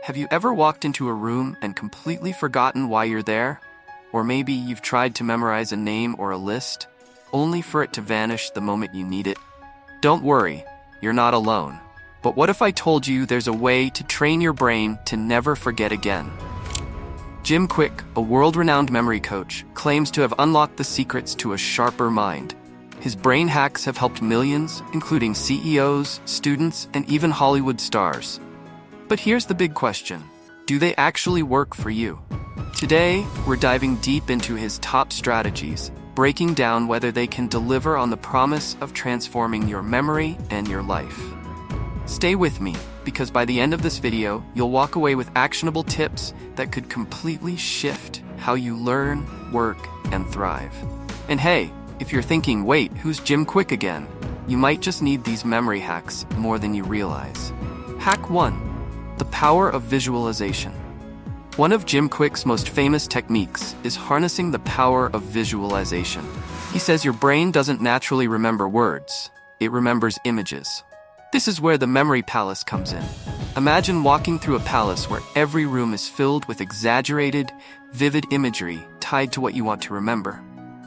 Have you ever walked into a room and completely forgotten why you're there? Or maybe you've tried to memorize a name or a list, only for it to vanish the moment you need it? Don't worry, you're not alone. But what if I told you there's a way to train your brain to never forget again? Jim Kwik, a world-renowned memory coach, claims to have unlocked the secrets to a sharper mind. His brain hacks have helped millions, including CEOs, students, and even Hollywood stars. But here's the big question: do they actually work for you? Today, we're diving deep into his top strategies, breaking down whether they can deliver on the promise of transforming your memory and your life. Stay with me, because by the end of this video, you'll walk away with actionable tips that could completely shift how you learn, work, and thrive. And hey, if you're thinking, wait, who's Jim Kwik again? You might just need these memory hacks more than you realize. Hack 1. The power of visualization. One of Jim Kwik's most famous techniques is harnessing the power of visualization. He says your brain doesn't naturally remember words, it remembers images. This is where the memory palace comes in. Imagine walking through a palace where every room is filled with exaggerated, vivid imagery tied to what you want to remember.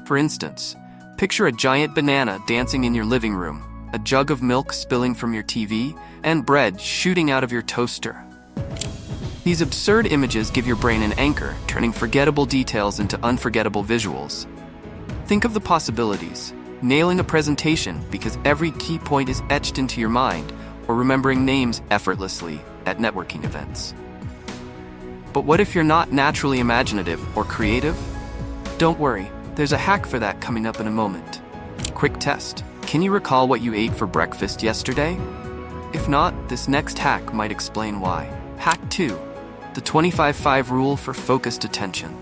For instance, picture a giant banana dancing in your living room, a jug of milk spilling from your TV, and bread shooting out of your toaster. These absurd images give your brain an anchor, turning forgettable details into unforgettable visuals. Think of the possibilities: nailing a presentation because every key point is etched into your mind, or remembering names effortlessly at networking events. But what if you're not naturally imaginative or creative? Don't worry, there's a hack for that coming up in a moment. Quick test: can you recall what you ate for breakfast yesterday? If not, this next hack might explain why. Hack 2. The 25-5 rule for focused attention.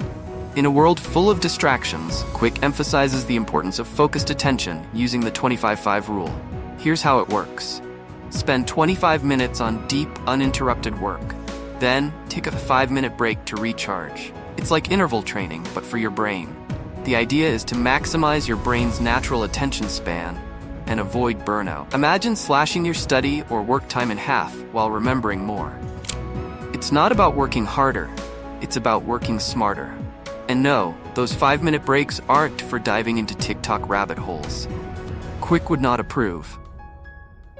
In a world full of distractions, Kwik emphasizes the importance of focused attention using the 25-5 rule. Here's how it works. Spend 25 minutes on deep, uninterrupted work. Then, take a 5-minute break to recharge. It's like interval training, but for your brain. The idea is to maximize your brain's natural attention span and avoid burnout. Imagine slashing your study or work time in half while remembering more. It's not about working harder, it's about working smarter. And no, those 5-minute breaks aren't for diving into TikTok rabbit holes. Kwik would not approve.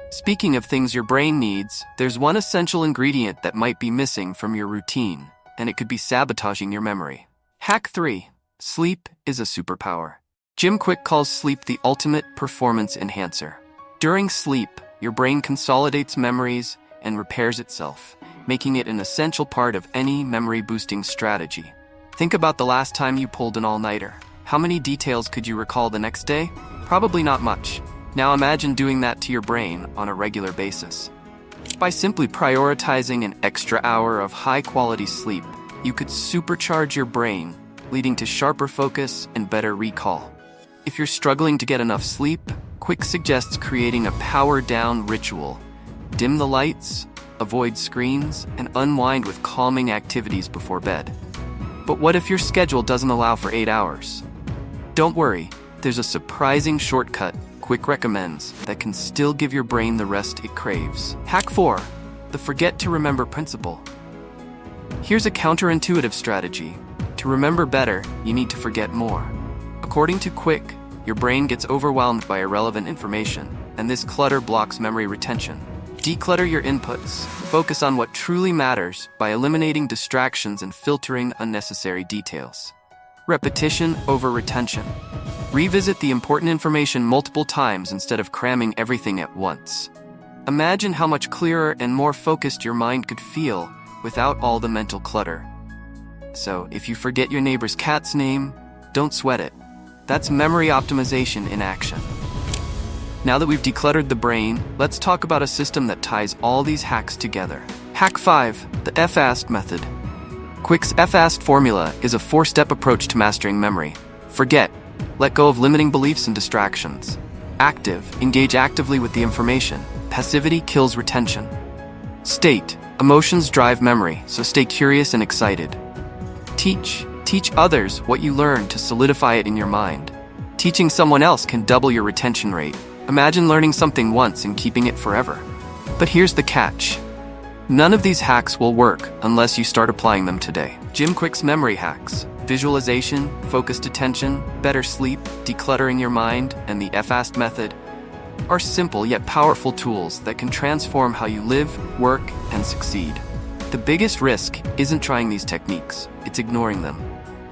Speaking of things your brain needs, there's one essential ingredient that might be missing from your routine, and it could be sabotaging your memory. Hack 3. Sleep is a superpower. Jim Kwik calls sleep the ultimate performance enhancer. During sleep, your brain consolidates memories and repairs itself, making it an essential part of any memory-boosting strategy. Think about the last time you pulled an all-nighter. How many details could you recall the next day? Probably not much. Now imagine doing that to your brain on a regular basis. By simply prioritizing an extra hour of high-quality sleep, you could supercharge your brain, leading to sharper focus and better recall. If you're struggling to get enough sleep, Kwik suggests creating a power-down ritual. Dim the lights, avoid screens, and unwind with calming activities before bed. But what if your schedule doesn't allow for 8 hours? Don't worry, there's a surprising shortcut Kwik recommends that can still give your brain the rest it craves. Hack 4. The forget to remember principle. Here's a counterintuitive strategy. To remember better, you need to forget more. According to Kwik, your brain gets overwhelmed by irrelevant information, and this clutter blocks memory retention. Declutter your inputs. Focus on what truly matters by eliminating distractions and filtering unnecessary details. Repetition over retention. Revisit the important information multiple times instead of cramming everything at once. Imagine how much clearer and more focused your mind could feel without all the mental clutter. So, if you forget your neighbor's cat's name, don't sweat it. That's memory optimization in action. Now that we've decluttered the brain, let's talk about a system that ties all these hacks together. Hack 5. The F.A.S.T method. Kwik's F.A.S.T formula is a 4-step approach to mastering memory. Forget. Let go of limiting beliefs and distractions. Active. Engage actively with the information. Passivity kills retention. State. Emotions drive memory, so stay curious and excited. Teach. Teach others what you learn to solidify it in your mind. Teaching someone else can double your retention rate. Imagine learning something once and keeping it forever. But here's the catch. None of these hacks will work unless you start applying them today. Jim Kwik's memory hacks: visualization, focused attention, better sleep, decluttering your mind, and the F.A.S.T method are simple yet powerful tools that can transform how you live, work, and succeed. The biggest risk isn't trying these techniques, it's ignoring them.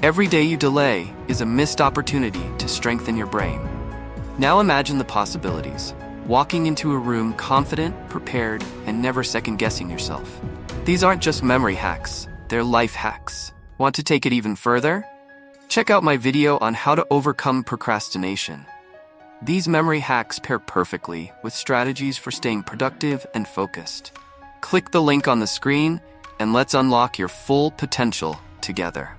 Every day you delay is a missed opportunity to strengthen your brain. Now imagine the possibilities. Walking into a room confident, prepared, and never second-guessing yourself. These aren't just memory hacks, they're life hacks. Want to take it even further? Check out my video on how to overcome procrastination. These memory hacks pair perfectly with strategies for staying productive and focused. Click the link on the screen, and let's unlock your full potential together.